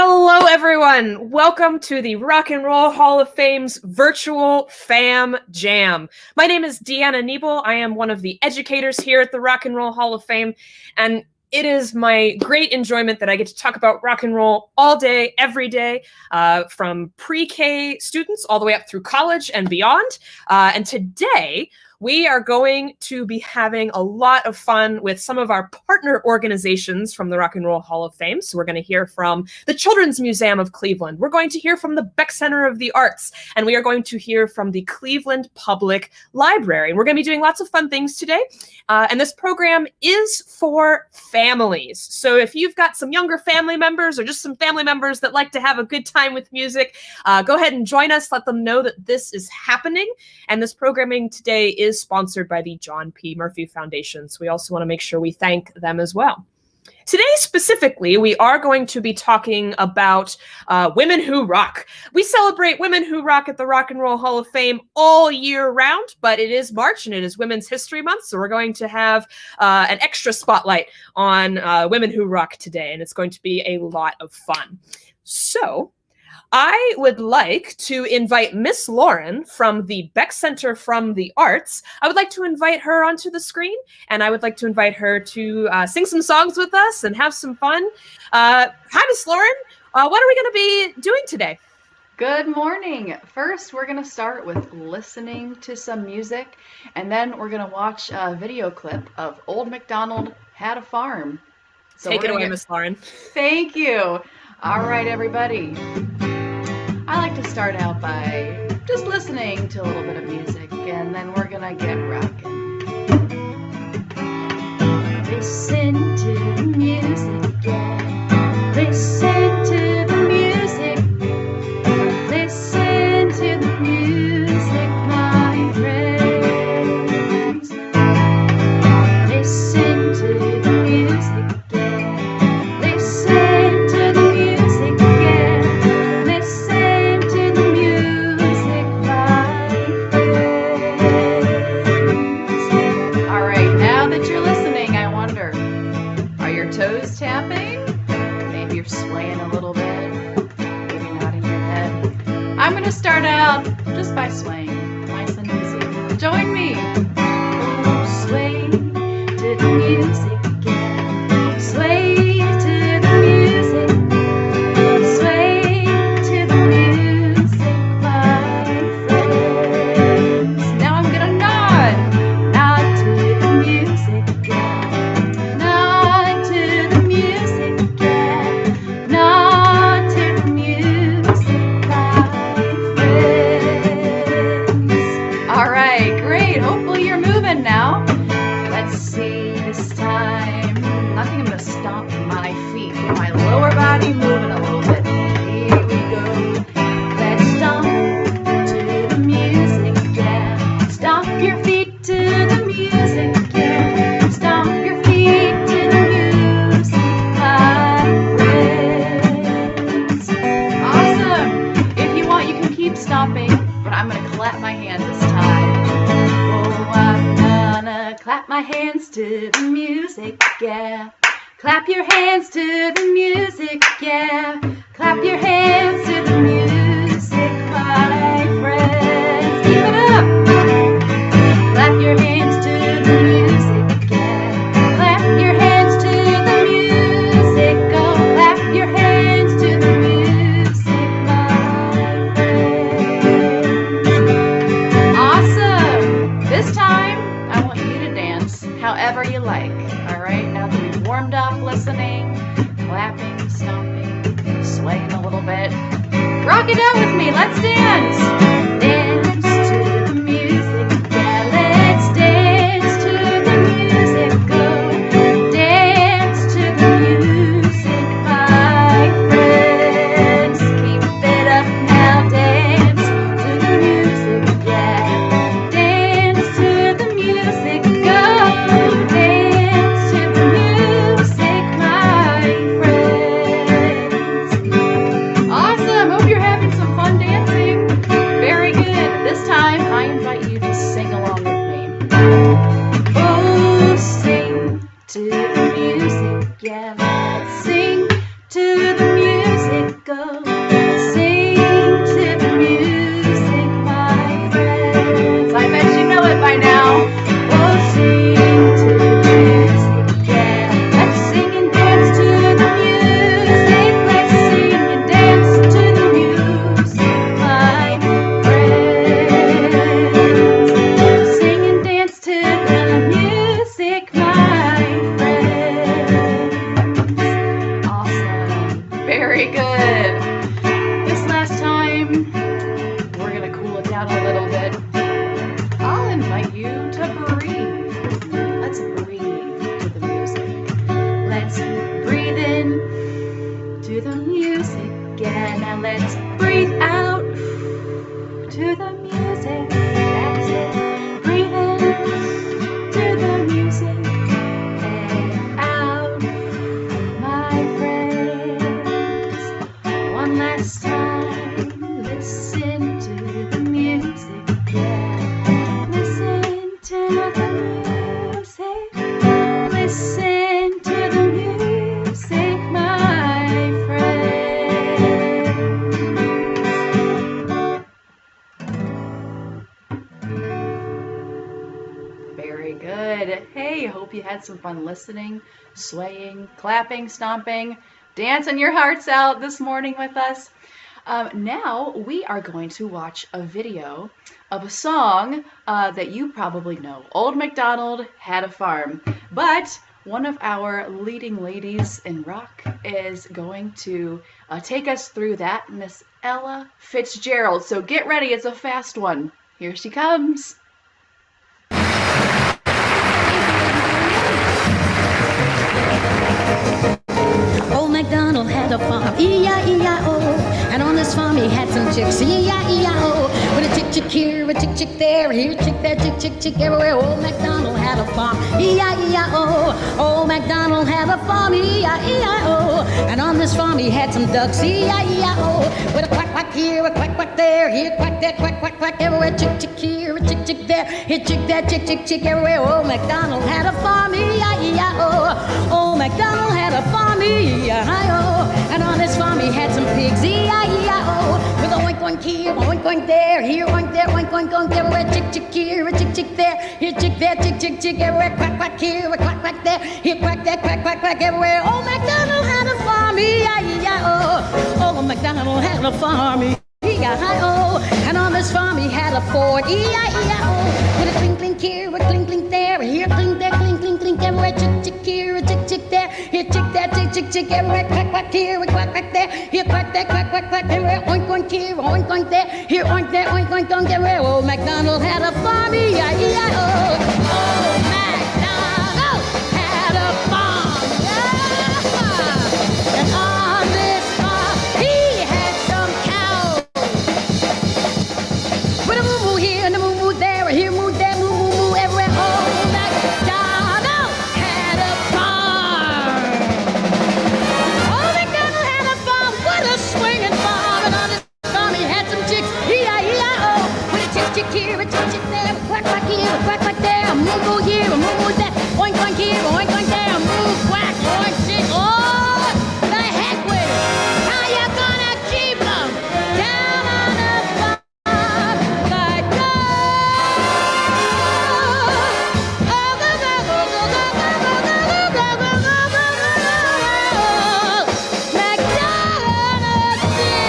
Hello, everyone. Welcome to the Rock and Roll Hall of Fame's virtual Fam Jam. My name is Deanna Niebel. I am one of the educators here at the Rock and Roll Hall of Fame, and it is my great enjoyment that I get to talk about rock and roll all day, every day, from pre-K students all the way up through college and beyond. And today, we are going to be having a lot of fun with some of our partner organizations from the Rock and Roll Hall of Fame. So we're going to hear from the Children's Museum of Cleveland. We're going to hear from the Beck Center of the Arts, and we are going to hear from the Cleveland Public Library. And we're going to be doing lots of fun things today. And this program is for families. So if you've got some younger family members or just some family members that like to have a good time with music, go ahead and join us. Let them know that this is happening. And this programming today is sponsored by the John P. Murphy Foundation. So we also want to make sure we thank them as well. Today, specifically, we are going to be talking about Women Who Rock. We celebrate Women Who Rock at the Rock and Roll Hall of Fame all year round, but it is March and it is Women's History Month, so we're going to have an extra spotlight on Women Who Rock today, and it's going to be a lot of fun. So I would like to invite Miss Lauren from the Beck Center from the Arts. I would like to invite her onto the screen, and I would like to invite her to sing some songs with us and have some fun. Hi, Miss Lauren. What are we going to be doing today? Good morning. First, we're going to start with listening to some music, and then we're going to watch a video clip of Old MacDonald Had a Farm. So Take it away, Miss Lauren. Thank you. All right, everybody. I like to start out by just listening to a little bit of music, and then we're gonna get rocking. Listen to the music, yeah. Listen to the music. Listen to the music, my friends. Listen to the music, yeah. Listen to the music, yeah. Listen to the music, my friends. All right, now that you're listening, I wonder, are your toes tapping? Maybe you're swaying a little bit, maybe nodding your head. I'm going to start out just by swaying, nice and easy. Join me. Oh, sway to the music, yeah. Sway to the music. Sway to the music, my friends. Now I'm gonna nod to the music, yeah. Nod to the music, yeah. Nod to the music, my friends. All right, great. Hopefully you're moving now. Let's see this time. I think I'm gonna stomp my feet, get my lower body moving a little bit. Here we go. Let's stomp to the music, yeah. Stomp your feet to the music, yeah. Stomp your feet to the music, my friends. Awesome. If you want, you can keep stomping, but I'm gonna clap my hands this time. Oh, I'm gonna clap my hands to the music, yeah. Clap your hands to the music, yeah. Clap your hands to the music, my friends. Keep it up. Clap your hands to the music, yeah. Clap your hands to the music. Oh, clap your hands to the music, my friends. Awesome. This time, I want you to dance however you like. All right, now that we've warmed up listening, clapping, stomping, swaying a little bit, rock it out with me. Let's dance. Dance to the music, yeah. Let's dance to the music. Go dance to the music, my friends. Keep it up now. Dance to the music, yeah. Dance to the music. Go dance to the music, my friends. Awesome. Hope you're having some fun dancing. Very good. This time, I invite you to sing along with me. Oh, sing to the music, yeah. Let's sing to the music, go. Sing to the music, my friends. I bet you know it by now. Oh, sing to the music, yeah. Let's sing and dance to the music. Let's sing and dance to the music, my friends. Sing and dance to the music, my friends. Awesome. Very good. This last time, we're going to cool it down a little bit. I'll invite you to breathe with me. Let's breathe to the music. Let's breathe in to the music. Yeah, now let's breathe out to the music. That's it. Breathe in to the music and out, my friends. One last time, listen to the music. Yeah, listen to the music. Listen to the music, my friends. Very good. Hey, hope you had some fun listening, swaying, clapping, stomping, dancing your hearts out this morning with us. Now we are going to watch a video of a song that you probably know. Old MacDonald Had a Farm. But one of our leading ladies in rock is going to take us through that, Miss Ella Fitzgerald. So get ready, it's a fast one. Here she comes. Old MacDonald had a farm, E-I-E-I-O. And on his farm he had some chicks, E-I-E-I-O. With a chick, chick here, a chick, chick there, here, chick there, chick, chick, chick everywhere. Old MacDonald had a farm, E-I-E-I-O. Old MacDonald had a farm, E-I-E-I-O. And on this farm he had some ducks, E-I-E-I-O. With a quack, quack here, a quack, quack there, here, quack there, quack, quack, quack everywhere. Chick, chick here, a chick, chick there, here, chick there, chick, chick, chick everywhere. Old MacDonald had a farm, E-I-E-I-O. Old MacDonald had a farm, E-I-E-I-O. And on his farm he had some pigs, E-I-E-I-O. With a oink, oink here, oink, oink there, here, oink there, oink, oink, oink everywhere. Chick, chick here, a chick, chick there, here, chick there, chick, chick, chick everywhere. Quack, quack here, a quack, quack there, here, quack there, quack, quack, quack everywhere. Old MacDonald had a farm, E-I-E-I-O. Old MacDonald had a farm, E-I-E-I-O. And on his farm he had a Ford, E-I-E-I-O. With a clink, clink here, a clink, clink there, here, clink there, clink, clink, clink everywhere. Chick, chick here, a chick, chick there, here, chick there, chick, chick, chick everywhere. Quack, quack here, a quack, quack there, here, quack there, quack, quack, quack everywhere. Oink, oink here, oink, oink there, here, oink there, oink, oink, oink everywhere. Old MacDonald had a farm, E-I-E-I-O. Old MacDonald had a farm, yeah. And on this farm he had some cows. With a moo moo here and a moo moo there, a here moo there, moo moo moo everywhere. Old MacDonald had a farm. Old MacDonald had a farm, what a swinging farm. And on his farm he had some chicks, E-I-E-I-O. With a chick, chick here, a chick, chick there, a quack, quack here, a quack, quack there, a moo moo here, a moo moo there, oink, oink here, oink, oink there, a moo, quack, oink, chick. Oh, the heck with it. How you gonna keep them down on the farm like that? Oh, go, go, go, go, go, go, go, go, go, go, go, go, go, go. MacDonald did.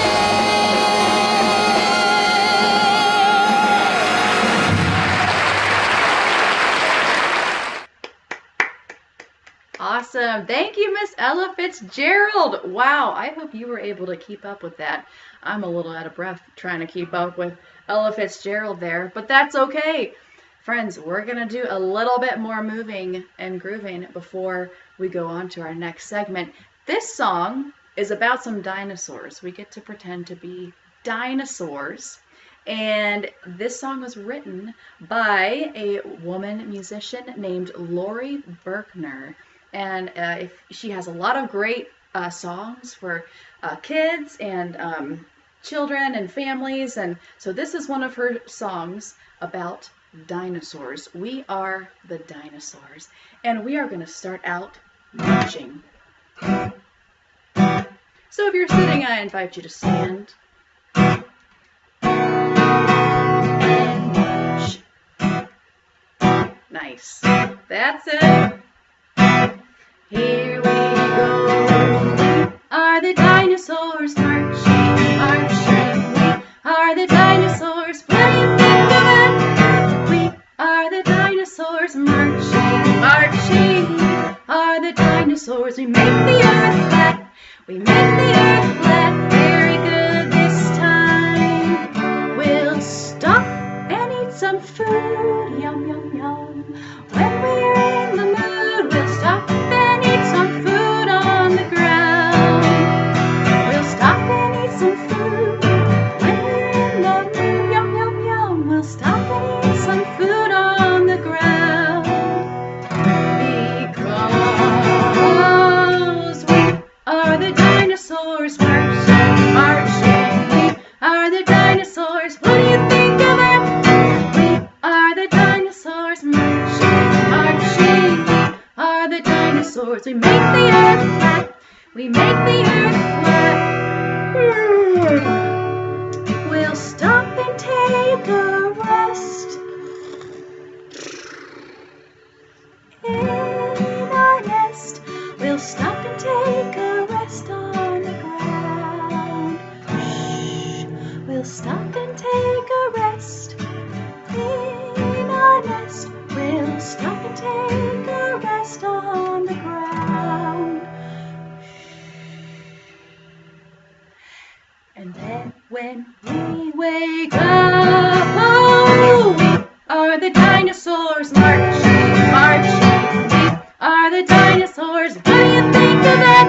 Awesome. Thank you, Miss Ella Fitzgerald. Wow, I hope you were able to keep up with that. I'm a little out of breath trying to keep up with Ella Fitzgerald there, but that's okay. Friends, we're going to do a little bit more moving and grooving before we go on to our next segment. This song is about some dinosaurs. We get to pretend to be dinosaurs. And this song was written by a woman musician named Lori Berkner. And she has a lot of great songs for kids and children and families. And so this is one of her songs about dinosaurs. We are the dinosaurs. And we are going to start out marching. So if you're sitting, I invite you to stand. Nice. That's it. Here we go. Are the dinosaurs marching, marching? We are the dinosaurs. What do you think of that? We are the dinosaurs marching, marching. We are the dinosaurs. We make the earth flat. We make the earth flat. Very good this time. We'll stop and eat some food. Yum, yum, yum. When we're in the mood, we'll stop and eat some food on the ground. We'll stop and eat some food. When we're in the mood, yum, yum, yum. We'll stop and eat some food on the ground. Because we are the dinosaurs marching, marching. We are the dinosaurs. What do you think of that? We are the dinosaurs marching, marching. We are the dinosaurs. We make the earth flat. We make the earth flat. We'll stop and take a rest in our nest. We'll stop and take a rest on the ground. Shh. We'll stop and take a rest in our nest. We'll stop and take a rest on the ground. And then when we wake up, oh, we are the dinosaurs marching, marching. We are the dinosaurs. What do you think of that?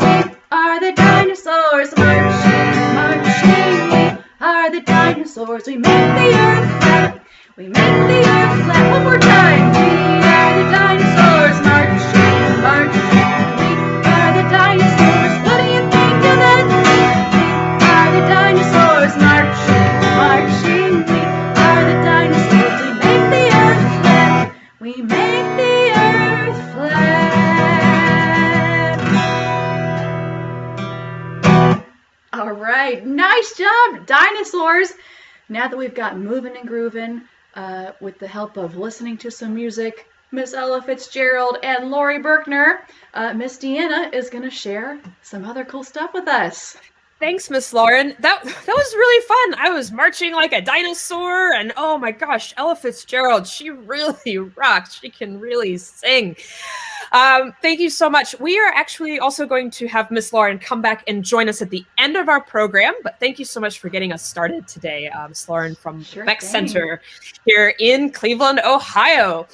We are the dinosaurs marching, marching. We are the dinosaurs. We make the earth flat. We make the earth flat. One more time. We are the dinosaurs marching, marching. We are the dinosaurs. What do you think of that? We are the dinosaurs marching, marching. We are the dinosaurs. We make the earth flat. We make the earth flat. All right, nice job, dinosaurs. Now that we've got moving and grooving, with the help of listening to some music, Miss Ella Fitzgerald and Lori Berkner, Miss Deanna is going to share some other cool stuff with us. Thanks, Miss Lauren. That was really fun. I was marching like a dinosaur, and oh my gosh, Ella Fitzgerald, she really rocks. She can really sing. Thank you so much. We are actually also going to have Miss Lauren come back and join us at the end of our program, but thank you so much for getting us started today, Miss Lauren from Beck Center here in Cleveland, Ohio.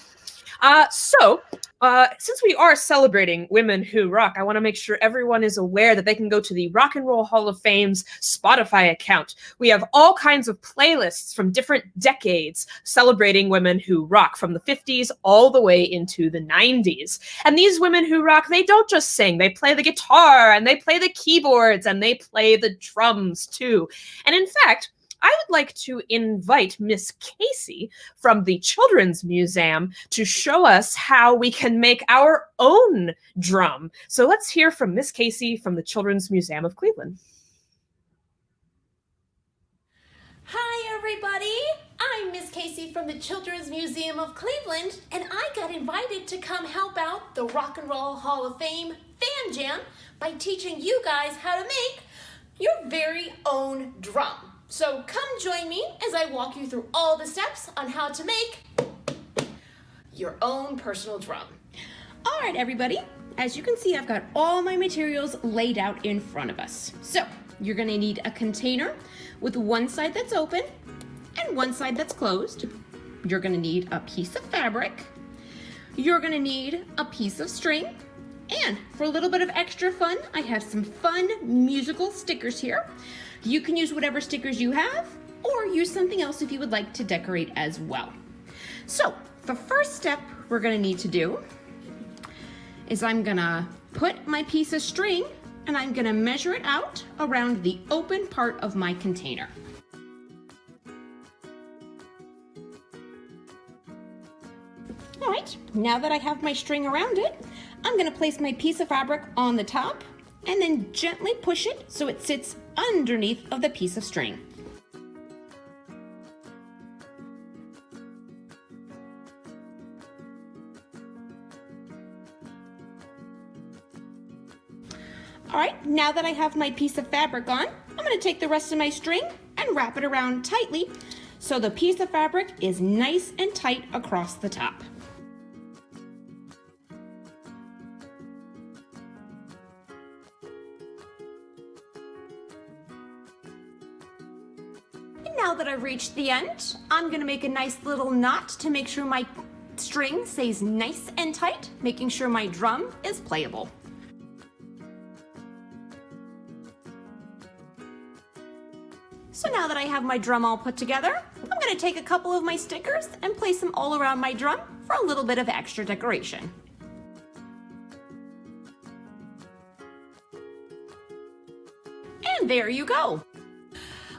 Since we are celebrating Women Who Rock, I want to make sure everyone is aware that they can go to the Rock and Roll Hall of Fame's Spotify account. We have all kinds of playlists from different decades celebrating women who rock, from the 50s all the way into the 90s. And these women who rock, they don't just sing, they play the guitar and they play the keyboards and they play the drums too. And in fact, I would like to invite Miss Casey from the Children's Museum to show us how we can make our own drum. So let's hear from Miss Casey from the Children's Museum of Cleveland. Hi, everybody. I'm Miss Casey from the Children's Museum of Cleveland, and I got invited to come help out the Rock and Roll Hall of Fame Fan Jam by teaching you guys how to make your very own drum. So come join me as I walk you through all the steps on how to make your own personal drum. All right, everybody. As you can see, I've got all my materials laid out in front of us. So you're gonna need a container with one side that's open and one side that's closed. You're gonna need a piece of fabric. You're gonna need a piece of string. And for a little bit of extra fun, I have some fun musical stickers here. You can use whatever stickers you have, or use something else if you would like to decorate as well. So the first step we're gonna need to do is I'm gonna put my piece of string and I'm gonna measure it out around the open part of my container. All right, now that I have my string around it, I'm gonna place my piece of fabric on the top and then gently push it so it sits underneath of the piece of string. All right, now that I have my piece of fabric on, I'm going to take the rest of my string and wrap it around tightly so the piece of fabric is nice and tight across the top. And now that I've reached the end, I'm going to make a nice little knot to make sure my string stays nice and tight, making sure my drum is playable. So now that I have my drum all put together, I'm going to take a couple of my stickers and place them all around my drum for a little bit of extra decoration. And there you go.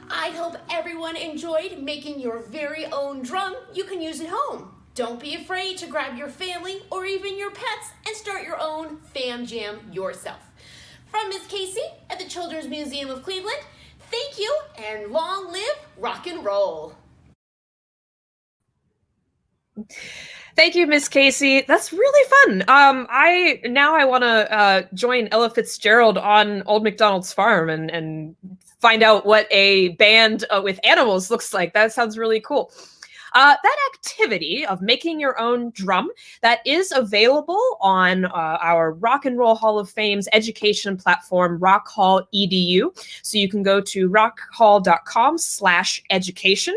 I hope everyone enjoyed making your very own drum you can use at home. Don't be afraid to grab your family or even your pets and start your own fam jam yourself. From Miss Casey at the Children's Museum of Cleveland, thank you, and long live rock and roll. Thank you, Miss Casey. That's really fun. I want to join Ella Fitzgerald on Old MacDonald's farm and find out what a band with animals looks like. That sounds really cool. That activity of making your own drum, that is available on our Rock and Roll Hall of Fame's education platform, Rock Hall EDU. So you can go to rockhall.com/education,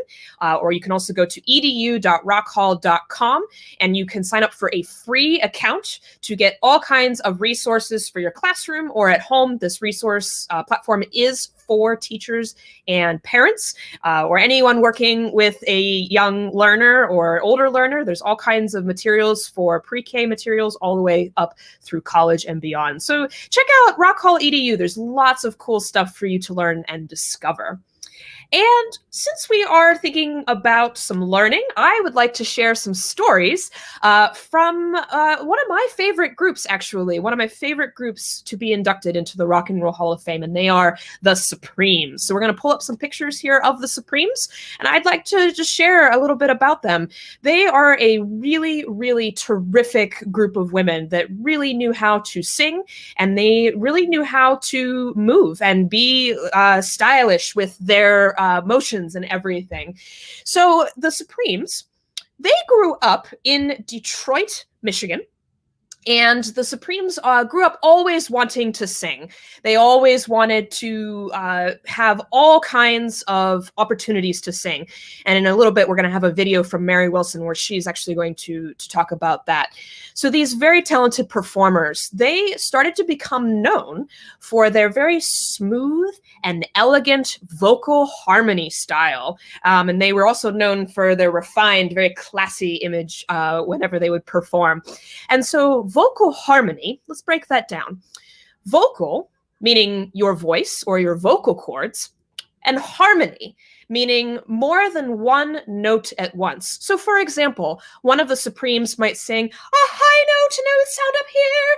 or you can also go to edu.rockhall.com, and you can sign up for a free account to get all kinds of resources for your classroom or at home. This resource platform is for teachers and parents, or anyone working with a young learner or older learner. There's all kinds of materials for pre-K materials all the way up through college and beyond. So check out Rock Hall EDU. There's lots of cool stuff for you to learn and discover. And since we are thinking about some learning, I would like to share some stories from one of my favorite groups, actually, one of my favorite groups to be inducted into the Rock and Roll Hall of Fame, and they are the Supremes. So we're going to pull up some pictures here of the Supremes, and I'd like to just share a little bit about them. They are a really, really terrific group of women that really knew how to sing, and they really knew how to move and be stylish with their motions and everything. So the Supremes, they grew up in Detroit, Michigan. And the Supremes grew up always wanting to sing. They always wanted to have all kinds of opportunities to sing. And in a little bit, we're going to have a video from Mary Wilson where she's actually going to talk about that. So these very talented performers, they started to become known for their very smooth and elegant vocal harmony style. And they were also known for their refined, very classy image whenever they would perform. And so vocal harmony, let's break that down. Vocal, meaning your voice or your vocal cords, and harmony, meaning more than one note at once. So for example, one of the Supremes might sing a high note and it would sound up here,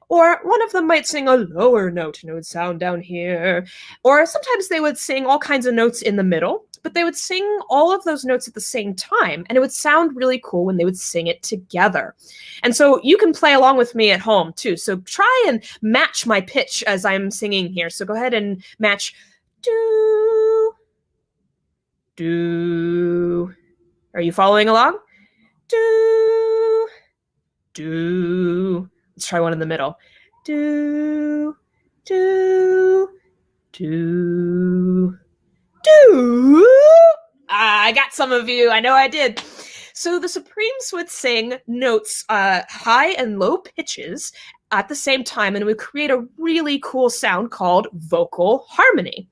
or one of them might sing a lower note and it would sound down here, or sometimes they would sing all kinds of notes in the middle, but they would sing all of those notes at the same time, and it would sound really cool when they would sing it together. And so you can play along with me at home too. So try and match my pitch as I'm singing here. So go ahead and match do, do. Are you following along? Do, do. Let's try one in the middle. Do, do, do, do. I got some of you. I know I did. So the Supremes would sing notes, high and low pitches at the same time, and it would create a really cool sound called vocal harmony.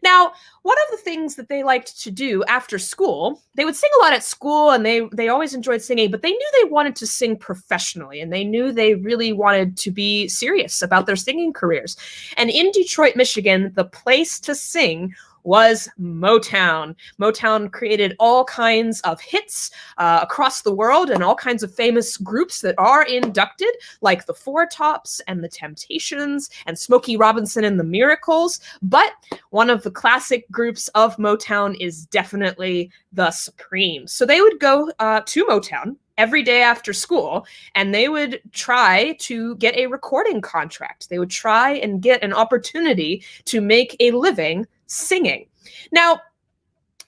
Now, one of the things that they liked to do after school, they would sing a lot at school and they always enjoyed singing, but they knew they wanted to sing professionally, and they knew they really wanted to be serious about their singing careers. And in Detroit, Michigan, the place to sing was Motown. Motown created all kinds of hits across the world and all kinds of famous groups that are inducted, like the Four Tops and the Temptations and Smokey Robinson and the Miracles. But one of the classic groups of Motown is definitely the Supremes. So they would go to Motown every day after school, and they would try to get a recording contract. They would try and get an opportunity to make a living singing. Now,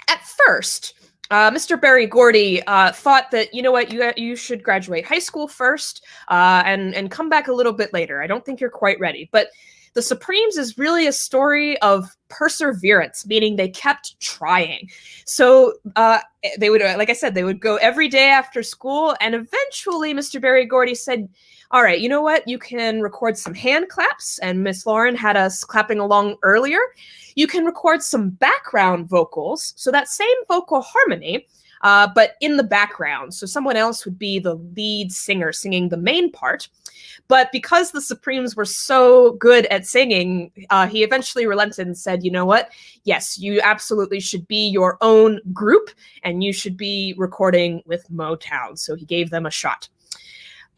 at first, Mr. Berry Gordy thought that, you know what, you should graduate high school first and come back a little bit later. I don't think you're quite ready. But the Supremes is really a story of perseverance, meaning they kept trying. So they would, like I said, they would go every day after school, and eventually Mr. Berry Gordy said, all right, you know what? You can record some hand claps, and Miss Lauren had us clapping along earlier. You can record some background vocals, so that same vocal harmony, but in the background. So someone else would be the lead singer singing the main part. But because the Supremes were so good at singing, he eventually relented and said, you know what? Yes, you absolutely should be your own group, and you should be recording with Motown. So he gave them a shot.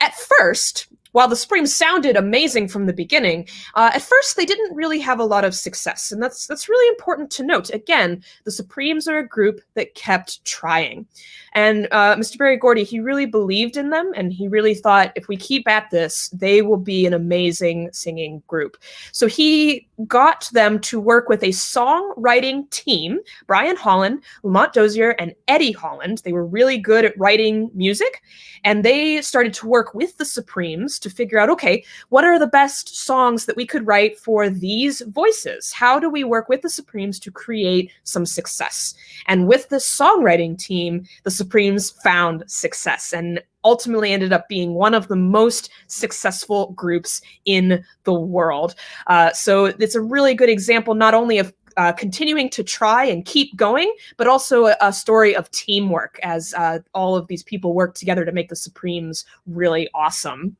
At first, while the Supremes sounded amazing from the beginning, at first they didn't really have a lot of success. And that's really important to note. Again, the Supremes are a group that kept trying. And Mr. Berry Gordy, he really believed in them, and he really thought, if we keep at this, they will be an amazing singing group. So he got them to work with a songwriting team, Brian Holland, Lamont Dozier, and Eddie Holland. They were really good at writing music, and they started to work with the Supremes to figure out, okay, what are the best songs that we could write for these voices? How do we work with the Supremes to create some success? And with this songwriting team, the Supremes found success and ultimately ended up being one of the most successful groups in the world. So it's a really good example, not only of continuing to try and keep going, but also a story of teamwork as all of these people work together to make the Supremes really awesome.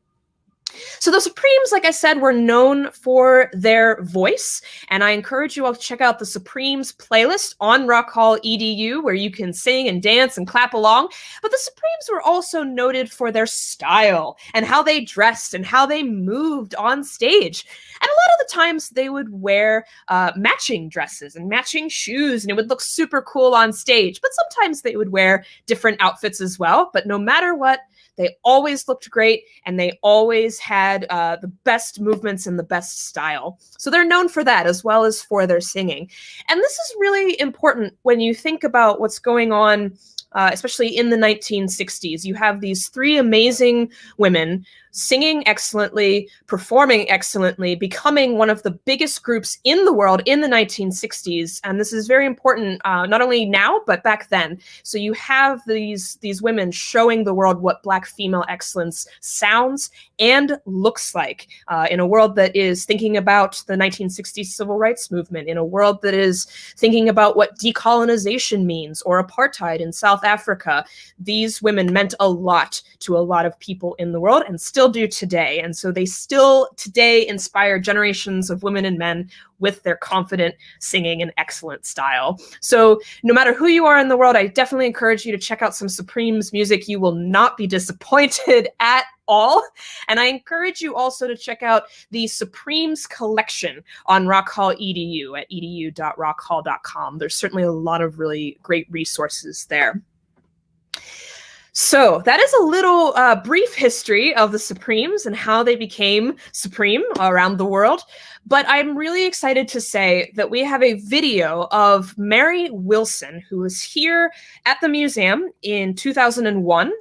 So the Supremes, like I said, were known for their voice, and I encourage you all to check out the Supremes playlist on Rock Hall EDU, where you can sing and dance and clap along. But the Supremes were also noted for their style and how they dressed and how they moved on stage. And a lot of the times they would wear matching dresses and matching shoes, and it would look super cool on stage. But sometimes they would wear different outfits as well. But no matter what, they always looked great, and they always had the best movements and the best style. So they're known for that, as well as for their singing. And this is really important when you think about what's going on, especially in the 1960s. You have these three amazing women singing excellently, performing excellently, becoming one of the biggest groups in the world in the 1960s. And this is very important, not only now, but back then. So you have these women showing the world what Black female excellence sounds and looks like in a world that is thinking about the 1960s civil rights movement, in a world that is thinking about what decolonization means or apartheid in South Africa. These women meant a lot to a lot of people in the world and still do today. And so they still today inspire generations of women and men with their confident singing and excellent style. So no matter who you are in the world, I definitely encourage you to check out some Supremes music. You will not be disappointed at all. And I encourage you also to check out the Supremes collection on Rock Hall EDU at edu.rockhall.com. There's certainly a lot of really great resources there. So that is a little brief history of the Supremes and how they became supreme around the world. But I'm really excited to say that we have a video of Mary Wilson, who was here at the museum in 2001.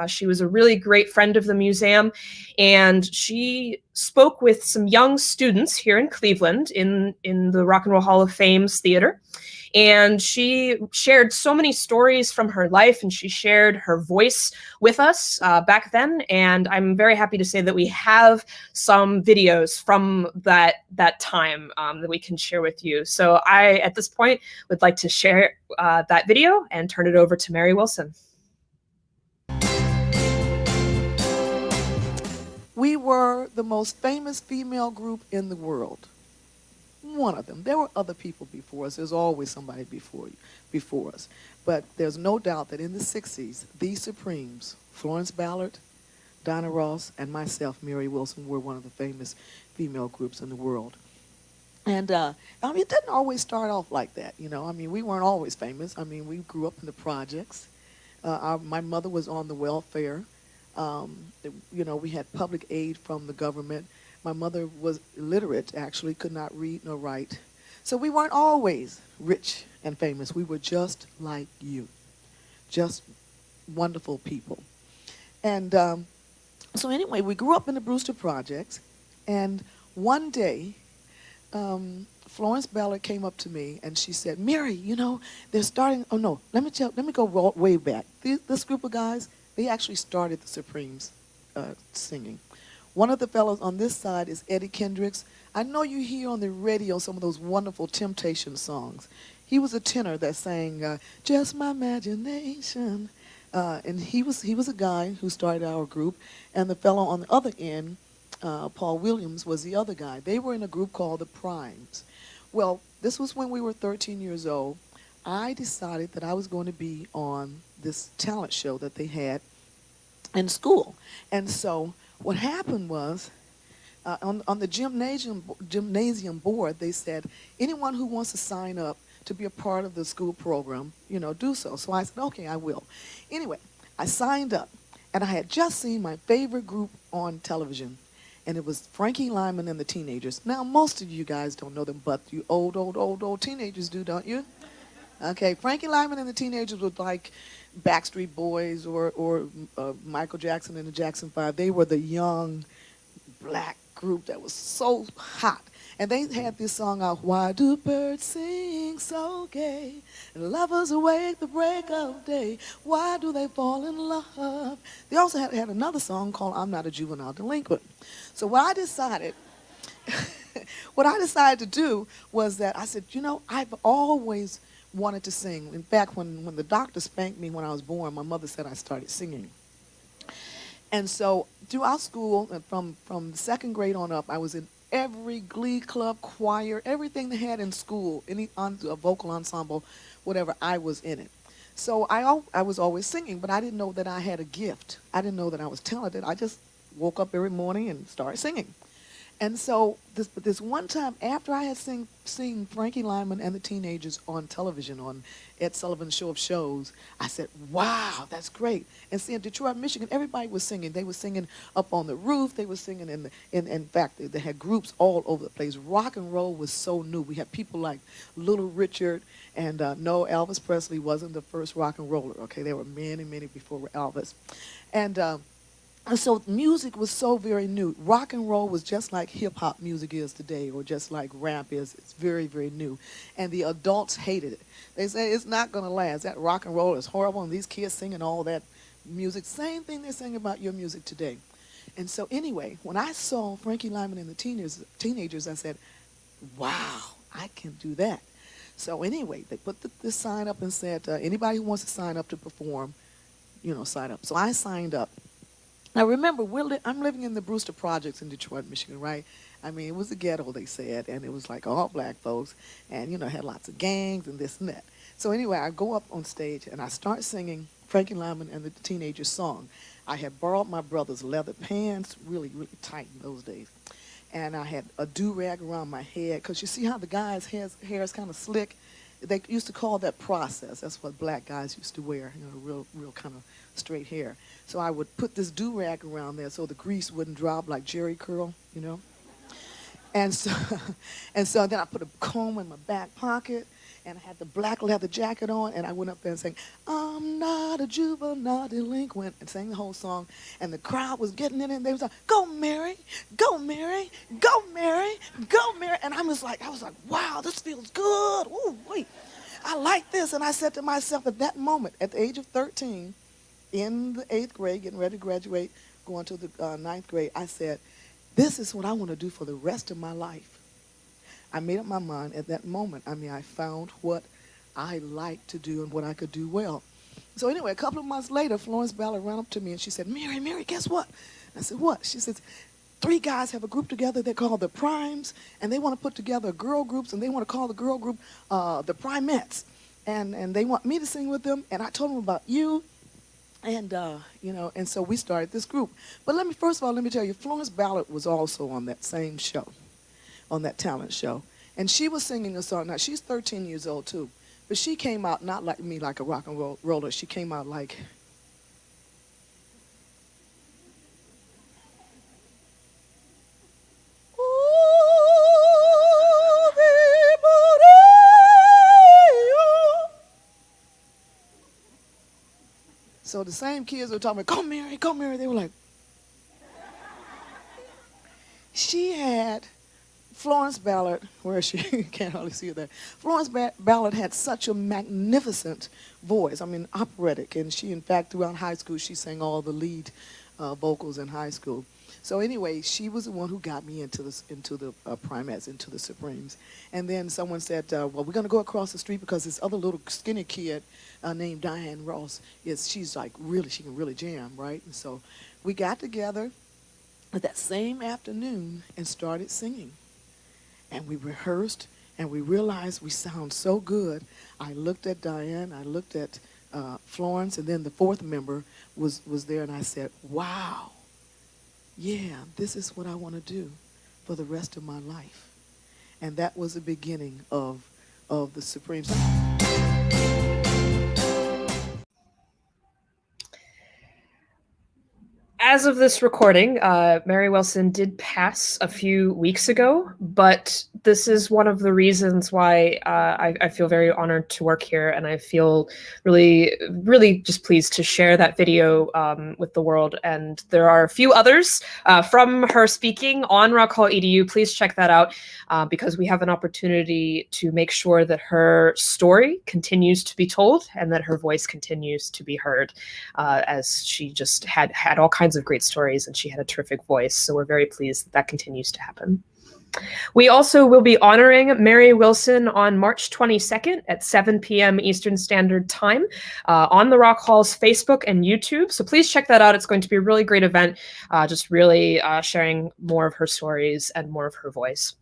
She was a really great friend of the museum, and she spoke with some young students here in Cleveland in the Rock and Roll Hall of Fame's theater. And she shared so many stories from her life, and she shared her voice with us back then. And I'm very happy to say that we have some videos from that time that we can share with you. So I, at this point, would like to share that video and turn it over to Mary Wilson. We were the most famous female group in the world. one of them. There were other people before us. There's always somebody before us. But there's no doubt that in the 60s, the Supremes, Florence Ballard, Donna Ross, and myself, Mary Wilson, were one of the famous female groups in the world. And I mean, it didn't always start off like that, you know. I mean, we weren't always famous. I mean, we grew up in the projects. My mother was on the welfare. You know, we had public aid from the government. My mother was illiterate, actually, could not read nor write. So we weren't always rich and famous. We were just like you, just wonderful people. And so anyway, we grew up in the Brewster Projects, and one day, Florence Ballard came up to me and she said, "Mary, you know, they're starting." Oh no, let me go way back. This group of guys, they actually started the Supremes singing. One of the fellows on this side is Eddie Kendricks. I know you hear on the radio some of those wonderful Temptation songs. He was a tenor that sang "Just My Imagination," and he was a guy who started our group. And the fellow on the other end, Paul Williams, was the other guy. They were in a group called the Primes. Well, this was when we were 13 years old. I decided that I was going to be on this talent show that they had in school. And so what happened was, on the gymnasium board, they said, anyone who wants to sign up to be a part of the school program, you know, do so. So I said, okay, I will. Anyway, I signed up, and I had just seen my favorite group on television, and it was Frankie Lyman and the Teenagers. Now, most of you guys don't know them, but you old teenagers do, don't you? Okay, Frankie Lyman and the Teenagers were like Backstreet Boys or Michael Jackson and the Jackson 5. They were the young black group that was so hot. And they had this song out, "Why do birds sing so gay, and lovers awake the break of day? Why do they fall in love?" They also had another song called "I'm Not a Juvenile Delinquent." So what I decided to do was that I said, you know, I've always wanted to sing. In fact, when the doctor spanked me when I was born, my mother said I started singing. And so throughout school, and from the second grade on up, I was in every glee club, choir, everything they had in school, any a vocal ensemble, whatever, I was in it. So I was always singing, but I didn't know that I had a gift. I didn't know that I was talented. I just woke up every morning and started singing. And so this one time, after I had seen Frankie Lyman and the Teenagers on television, on Ed Sullivan's Show of Shows, I said, wow, that's great. And see, in Detroit, Michigan, everybody was singing. They were singing up on the roof. They were singing in fact, they had groups all over the place. Rock and roll was so new. We had people like Little Richard, and no, Elvis Presley wasn't the first rock and roller. Okay, there were many before Elvis. And so music was so very new. Rock and roll was just like hip-hop music is today, or just like rap is. It's very, very new. And the adults hated it. They say it's not going to last. That rock and roll is horrible, and these kids singing all that music. Same thing they're saying about your music today. And so anyway, when I saw Frankie Lyman and the Teenagers, I said, wow, I can do that. So anyway, they put this sign up and said, anybody who wants to sign up to perform, you know, sign up. So I signed up. Now remember, I'm living in the Brewster Projects in Detroit, Michigan, right? I mean, it was the ghetto, they said, and it was like all black folks, and, you know, had lots of gangs and this and that. So anyway, I go up on stage, and I start singing Frankie Lyman and the Teenagers song. I had borrowed my brother's leather pants, really, really tight in those days. And I had a do-rag around my head, because you see how the guy's hair is kind of slick? They used to call that process. That's what black guys used to wear, you know, real kind of straight hair. So I would put this do-rag around there so the grease wouldn't drop like Jerry curl, you know. And so then I put a comb in my back pocket, and I had the black leather jacket on, and I went up there and sang, "I'm not a juvenile delinquent," and sang the whole song. And the crowd was getting in it, and they was like, "Go Mary, go Mary, go Mary, go Mary." And I was like, wow, this feels good. Ooh, wait, I like this. And I said to myself at that moment, at the age of 13, in the 8th grade, getting ready to graduate, going to the 9th grade, I said, this is what I want to do for the rest of my life. I made up my mind at that moment. I mean, I found what I liked to do and what I could do well. So anyway, a couple of months later, Florence Ballard ran up to me and she said, Mary, guess what? I said, what? She said, three guys have a group together. They're called the Primes, and they want to put together girl groups, and they want to call the girl group the Primettes. And they want me to sing with them, and I told them about you, and and so we started this group. But first of all, let me tell you, Florence Ballard was also on that same show, on that talent show, and she was singing a song. Now she's 13 years old too, but she came out not like me, like a rock and roller. She came out like. So the same kids were talking, come Mary, come Mary. They were like, she had Florence Ballard, where is she? Can't hardly see her there. Florence Ballard had such a magnificent voice, I mean, operatic. And she, in fact, throughout high school, she sang all the lead vocals in high school. So anyway, she was the one who got me into the Primettes, into the Supremes. And then someone said, well, we're going to go across the street because this other little skinny kid named Diane Ross, she's like she can really jam, right? And so we got together that same afternoon and started singing. And we rehearsed, and we realized we sound so good. I looked at Diane, I looked at Florence, and then the fourth member was there, and I said, wow. Yeah, this is what I want to do for the rest of my life. And that was the beginning of the Supremes. As of this recording, Mary Wilson did pass a few weeks ago, but this is one of the reasons why I feel very honored to work here, and I feel really, really just pleased to share that video with the world. And there are a few others from her speaking on Rock Hall EDU. Please check that out because we have an opportunity to make sure that her story continues to be told and that her voice continues to be heard, as she just had all kinds of great stories, and she had a terrific voice. So we're very pleased that continues to happen. We also will be honoring Mary Wilson on March 22nd at 7 p.m. Eastern Standard Time on the Rock Hall's Facebook and YouTube. So please check that out. It's going to be a really great event, just really sharing more of her stories and more of her voice.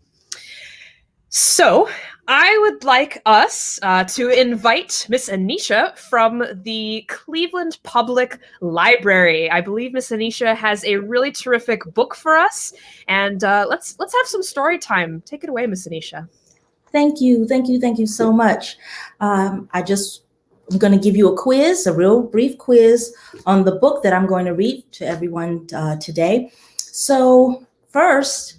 So I would like us to invite Miss Anisha from the Cleveland Public Library. I believe Miss Anisha has a really terrific book for us, and let's have some story time. Take it away, Miss Anisha. Thank you so much. I'm going to give you a quiz, a real brief quiz on the book that I'm going to read to everyone today. So first,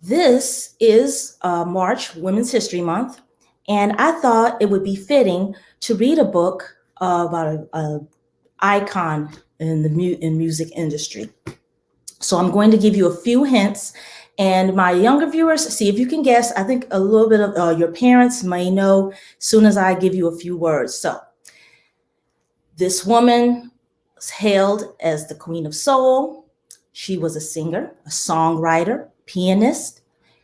this is March, Women's History Month, and I thought it would be fitting to read a book about an icon in the music industry. So I'm going to give you a few hints, and my younger viewers, see if you can guess. I think a little bit of your parents may know as soon as I give you a few words. So this woman was hailed as the Queen of Soul. She was a singer, a songwriter, pianist,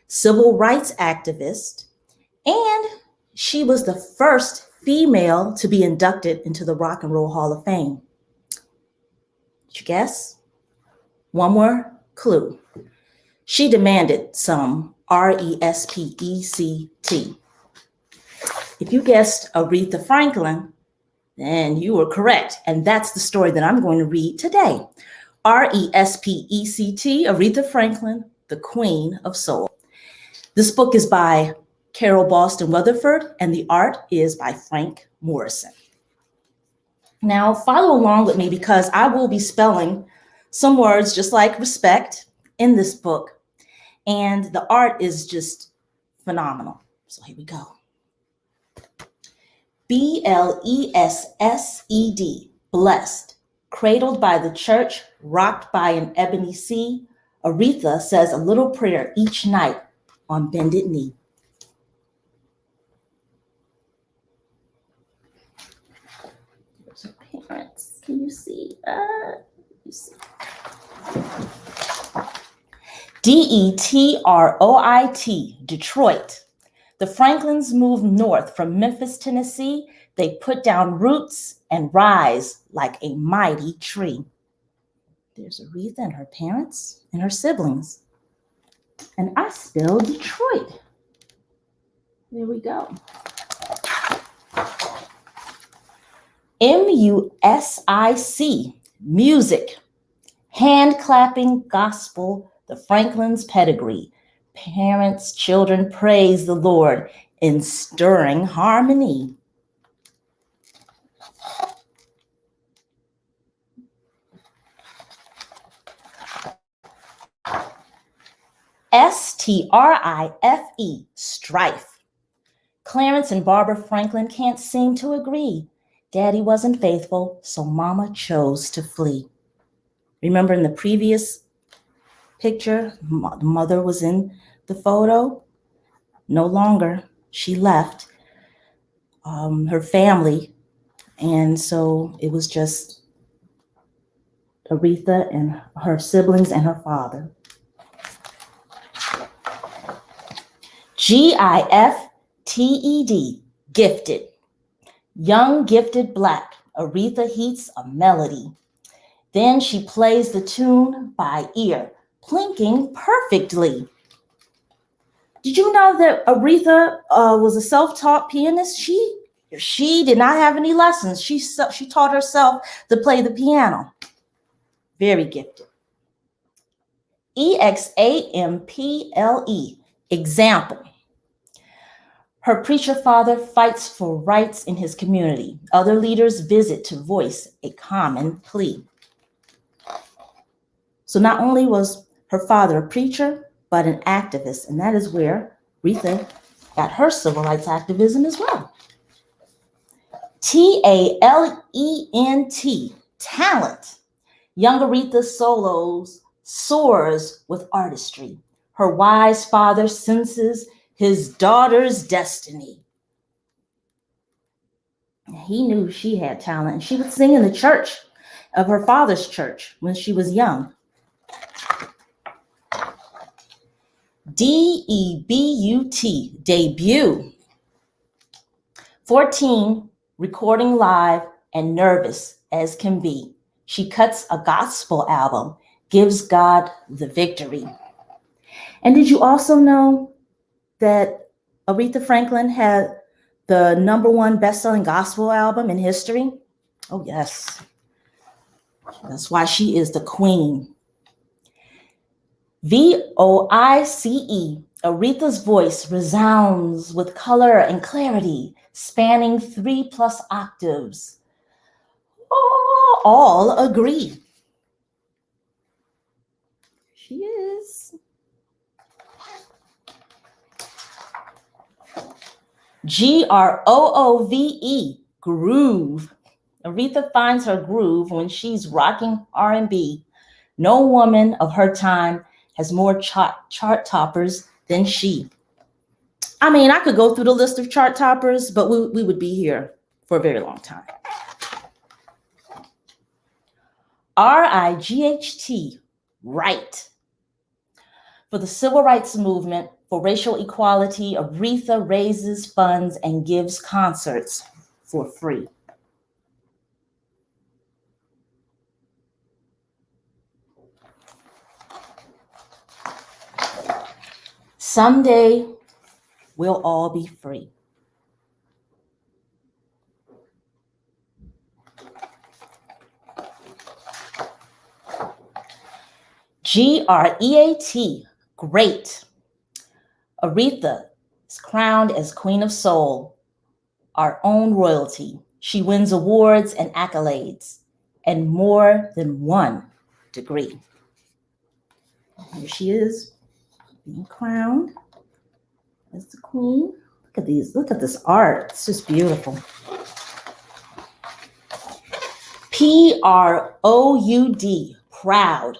civil rights activist, and she was the first female to be inducted into the Rock and Roll Hall of Fame. Did you guess? One more clue. She demanded some RESPECT. If you guessed Aretha Franklin, then you were correct, and that's the story that I'm going to read today. RESPECT, Aretha Franklin, the Queen of Soul. This book is by Carol Boston Weatherford, and the art is by Frank Morrison. Now, follow along with me because I will be spelling some words just like respect in this book, and the art is just phenomenal. So here we go. BLESSED, blessed, cradled by the church, rocked by an ebony sea. Aretha says a little prayer each night on bended knee. Parents, can you see? DETROIT, Detroit. The Franklins moved north from Memphis, Tennessee. They put down roots and rise like a mighty tree. There's Aretha and her parents and her siblings. And I spelled Detroit. There we go. MUSIC, music, hand clapping gospel, the Franklin's pedigree. Parents, children praise the Lord in stirring harmony. STRIFE, strife. Clarence and Barbara Franklin can't seem to agree. Daddy wasn't faithful, so Mama chose to flee. Remember in the previous picture, the mother was in the photo? No longer. She left her family, and so it was just Aretha and her siblings and her father. GIFTED, gifted. Young, gifted, black. Aretha heats a melody. Then she plays the tune by ear, plinking perfectly. Did you know that Aretha was a self-taught pianist? She did not have any lessons. She taught herself to play the piano. Very gifted. EXAMPLE, example. Her preacher father fights for rights in his community. Other leaders visit to voice a common plea. So not only was her father a preacher, but an activist, and that is where Aretha got her civil rights activism as well. TALENT, talent. Young Aretha soars with artistry. Her wise father senses his daughter's destiny. He knew she had talent, and she would sing in the church of her father's church when she was young. DEBUT, debut. 14, recording live and nervous as can be. She cuts a gospel album, gives God the victory. And did you also know that Aretha Franklin had the #1 best-selling gospel album in history? Oh, yes. That's why she is the queen. VOICE, Aretha's voice resounds with color and clarity, spanning 3+ octaves. Oh, all agree. She is. GROOVE, groove. Aretha finds her groove when she's rocking R&B. No woman of her time has more chart toppers than she. I mean, I could go through the list of chart toppers, but we would be here for a very long time. RIGHT, right. For the civil rights movement, for racial equality, Aretha raises funds and gives concerts for free. Someday, we'll all be free. GREAT, great. Aretha is crowned as Queen of Soul, our own royalty. She wins awards and accolades, and more than 1 degree. Here she is, being crowned as the queen. Look at these, look at this art. It's just beautiful. PROUD, proud.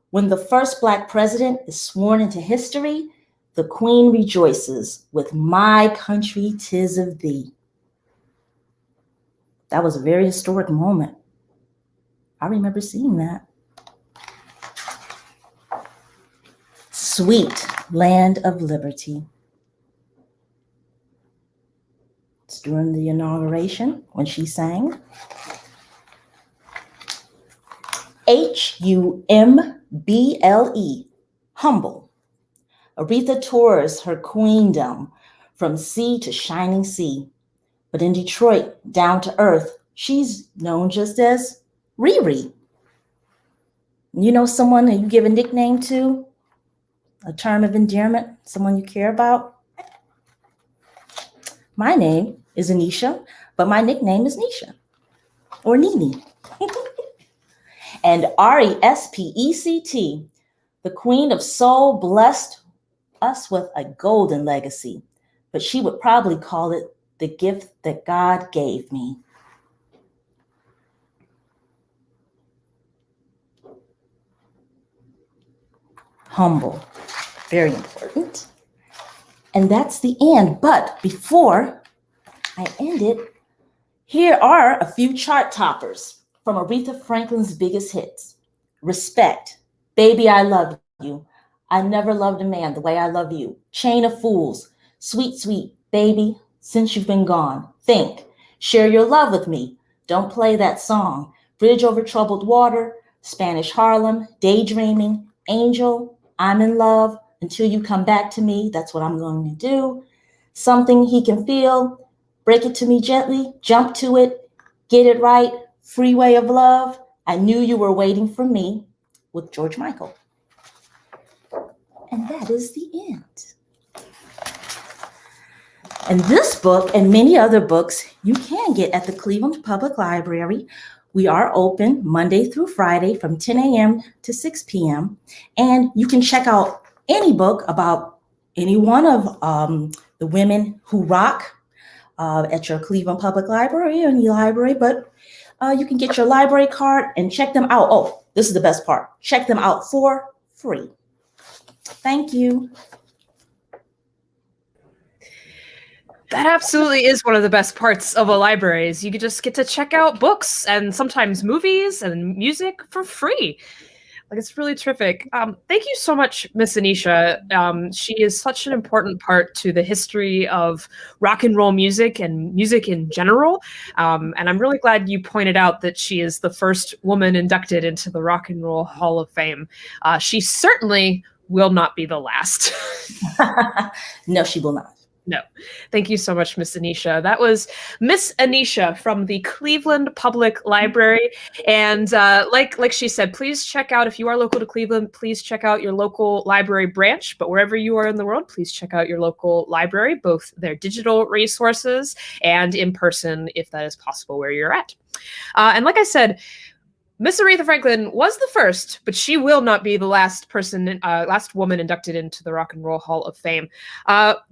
When the first Black president is sworn into history, the queen rejoices with "My country, 'tis of thee." That was a very historic moment. I remember seeing that. Sweet land of liberty. It's during the inauguration when she sang. Humble. Humble. Aretha tours her queendom from sea to shining sea. But in Detroit, down to earth, she's known just as Riri. You know someone that you give a nickname to? A term of endearment? Someone you care about? My name is Anisha, but my nickname is Nisha or Nini. And Respect, the Queen of Soul, blessed us with a golden legacy, but she would probably call it the gift that God gave me. Humble, very important. And that's the end. But before I end it, here are a few chart toppers from Aretha Franklin's biggest hits. Respect, Baby, I Love You, I Never Loved a Man the Way I Love You, Chain of Fools, Sweet, Sweet, Baby, Since You've Been Gone, Think, Share Your Love With Me, Don't Play That Song, Bridge Over Troubled Water, Spanish Harlem, Daydreaming, Angel, I'm in Love, Until You Come Back to Me, That's What I'm Going to Do, Something He Can Feel, Break It to Me Gently, Jump to It, Get It Right, Freeway of Love, I Knew You Were Waiting for Me, with George Michael. And that is the end. And this book and many other books you can get at the Cleveland Public Library. We are open Monday through Friday from 10 a.m. to 6 p.m. And you can check out any book about any one of the women who rock at your Cleveland Public Library or any library, but you can get your library card and check them out. Oh, this is the best part. Check them out for free. Thank you. That absolutely is one of the best parts of a library is you just get to check out books and sometimes movies and music for free. Like, it's really terrific. Thank you so much, Miss Anisha. She is such an important part to the history of rock and roll music and music in general. And I'm really glad you pointed out that she is the first woman inducted into the Rock and Roll Hall of Fame. She certainly will not be the last. No, she will not. No. Thank you so much, Miss Anisha. That was Miss Anisha from the Cleveland Public Library. And like she said, please check out, if you are local to Cleveland, please check out your local library branch. But wherever you are in the world, please check out your local library, both their digital resources and in person, if that is possible where you're at. And like I said, Miss Aretha Franklin was the first, but she will not be the last woman inducted into the Rock and Roll Hall of Fame.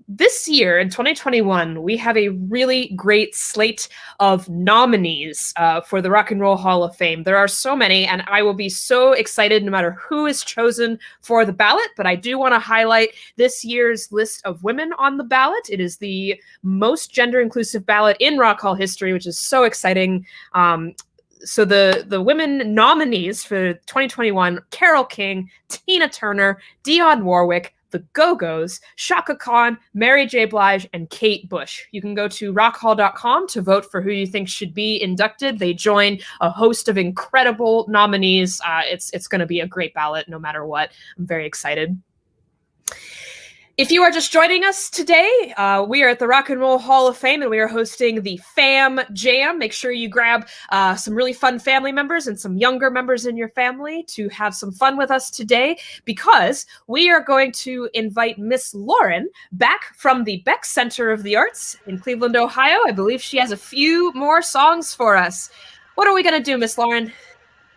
This year, in 2021, we have a really great slate of nominees for the Rock and Roll Hall of Fame. There are so many, and I will be so excited no matter who is chosen for the ballot, but I do want to highlight this year's list of women on the ballot. It is the most gender-inclusive ballot in Rock Hall history, which is so exciting. So the women nominees for 2021, Carole King, Tina Turner, Dionne Warwick, the Go-Go's, Chaka Khan, Mary J. Blige, and Kate Bush. You can go to rockhall.com to vote for who you think should be inducted. They join a host of incredible nominees. It's going to be a great ballot no matter what. I'm very excited. If you are just joining us today, we are at the Rock and Roll Hall of Fame and we are hosting the Fam Jam. Make sure you grab some really fun family members and some younger members in your family to have some fun with us today, because we are going to invite Miss Lauren back from the Beck Center of the Arts in Cleveland, Ohio. I believe she has a few more songs for us. What are we going to do, Miss Lauren?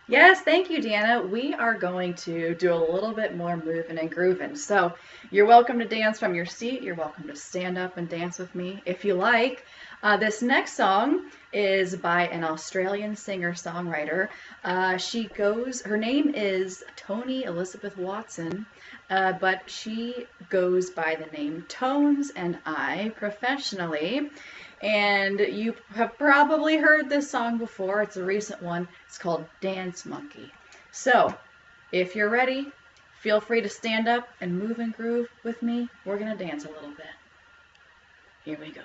Yes, thank you, Deanna. We are going to do a little bit more moving and grooving. So you're welcome to dance from your seat. You're welcome to stand up and dance with me if you like. This next song is by an Australian singer-songwriter. Her name is Toni Elizabeth Watson, but she goes by the name Tones and I professionally. And you have probably heard this song before. It's a recent one. It's called Dance Monkey. So, if you're ready, feel free to stand up and move and groove with me. We're going to dance a little bit. Here we go.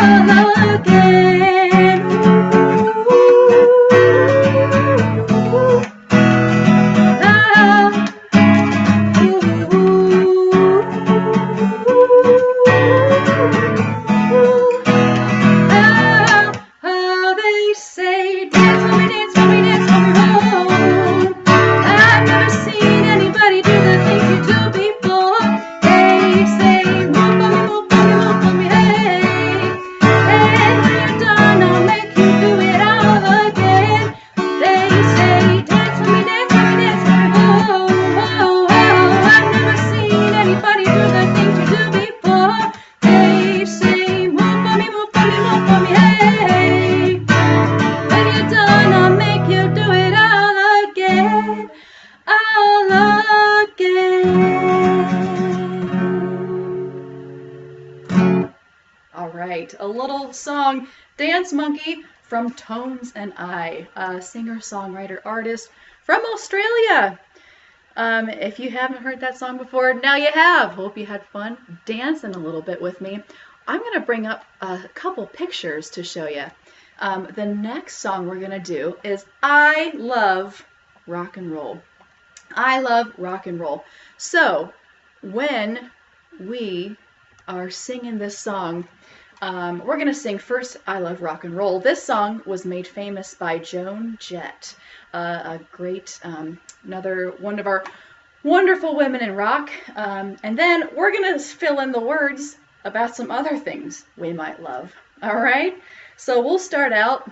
again. How they say, dance for me, dance for me, dance for me, oh. I've never seen anybody do the things you do before. They say, move for me, move for me, move for me, hey. And when you're done, I'll make you do it all again. They say, dance for me, dance for me, dance for me, oh, oh, oh. I've never seen anybody do the things you do before. They say, move for me, move for me, move for me, hey. When you're done, I'll make you do it all again, all again. All right, a little song, Dance Monkey from Tones and I, a singer-songwriter artist from Australia. If you haven't heard that song before, now you have. Hope you had fun dancing a little bit with me. I'm going to bring up a couple pictures to show you. The next song we're going to do is I Love Rock and Roll. I love rock and roll. So when we are singing this song, we're going to sing first I Love Rock and Roll. This song was made famous by Joan Jett, a great, another one of our wonderful women in rock. And then we're going to fill in the words about some other things we might love. All right? So we'll start out.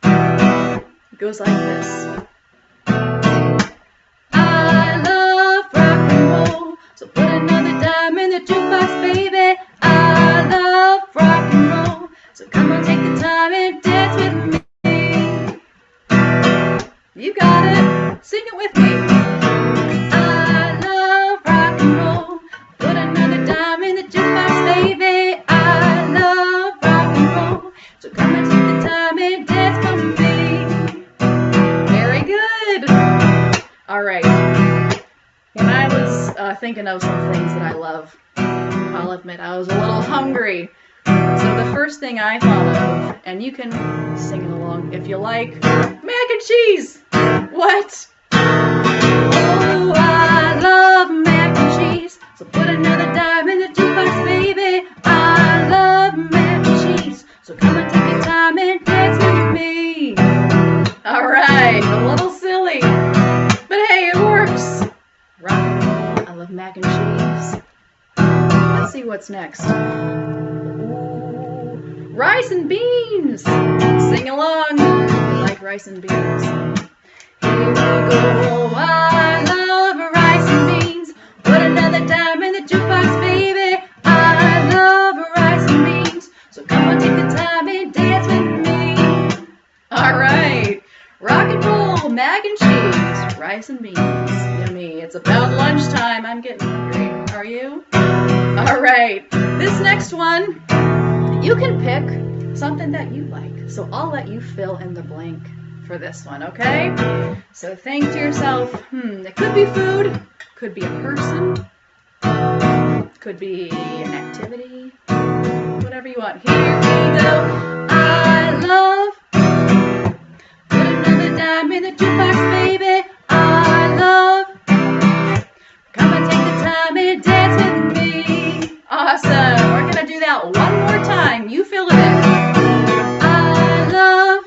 It goes like this. I love rock and roll, so put another dime in the jukebox, baby. I love rock and roll, so come on, take the time and dance with me. You got it. Sing it with me. I love rock and roll, put another dime in the jukebox, baby. I love rock and roll, so come and take the time and dance with me. Very good. All right. When I was thinking of some things that I love, I'll admit I was a little hungry. So the first thing I thought of, and you can sing it along if you like, mac and cheese. What? Oh, I love mac and cheese. So put another dime in the jukebox, baby. I love mac and cheese. So come and take your time and dance with me. All right, a little silly, but hey, it works. Rock and roll, I love mac and cheese. Let's see what's next. Ooh, rice and beans. Sing along. You like rice and beans? Here we go. I love rice and beans. Put another dime in the jukebox, baby. I love rice and beans. So come on, take the time and dance with me. All right. Rock and roll, mac and cheese, rice and beans. Yummy. It's about lunchtime. I'm getting hungry. Are you? All right. This next one, you can pick something that you like. So I'll let you fill in the blank for this one, okay? So think to yourself, it could be food, could be a person, could be an activity, whatever you want. Here we go. I love. Put another dime in the jukebox, baby. I love. Come and take the time and dance with me. Awesome. We're going to do that one more time. You fill it in. I love.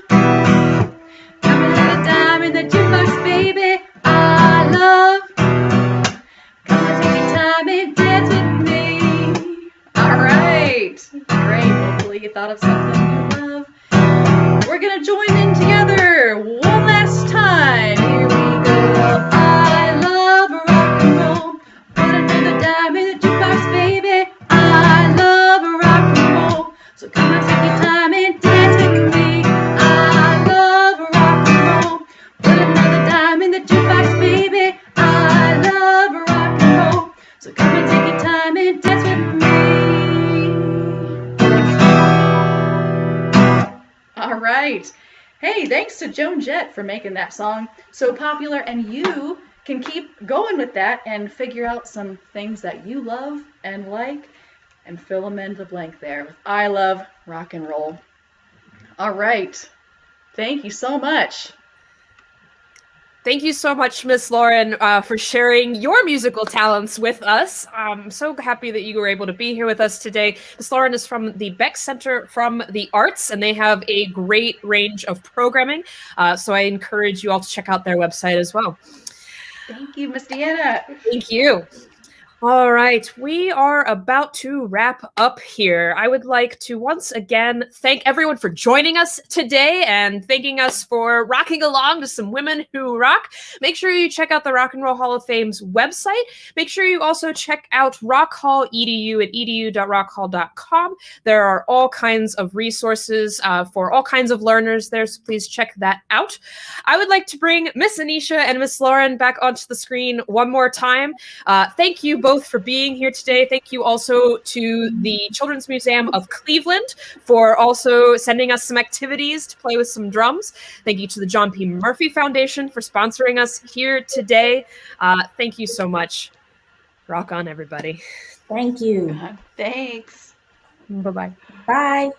Come and take the time in the jukebox, baby. I love. Come and take your time and dance with me. All right. Great. Hopefully you thought of something you love. We're going to join in together one last time. Here we go. I love rock and roll. Put another dime in the jukebox, baby. I love rock and roll. So come and take your time and dance with me. I love rock and roll. Put another dime in the jukebox, baby. I love rock and roll. So come and take your time and dance with me. All right. Hey, thanks to Joan Jett for making that song so popular, and you can keep going with that and figure out some things that you love and like and fill them in the blank there with I love rock and roll. All right. Thank you so much. Thank you so much, Miss Lauren, for sharing your musical talents with us. I'm so happy that you were able to be here with us today. Miss Lauren is from the Beck Center from the Arts, and they have a great range of programming. So I encourage you all to check out their website as well. Thank you, Miss Deanna. Thank you. All right, we are about to wrap up here. I would like to once again thank everyone for joining us today and thanking us for rocking along to some women who rock. Make sure you check out the Rock and Roll Hall of Fame's website. Make sure you also check out Rock Hall EDU at edu.rockhall.com. There are all kinds of resources for all kinds of learners there, so please check that out. I would like to bring Miss Anisha and Miss Lauren back onto the screen one more time. Thank you both for being here today. Thank you also to the Children's Museum of Cleveland for also sending us some activities to play with some drums. Thank you to the John P. Murphy Foundation for sponsoring us here today. Thank you so much. Rock on, everybody. Thank you. Thanks. Bye-bye. Bye.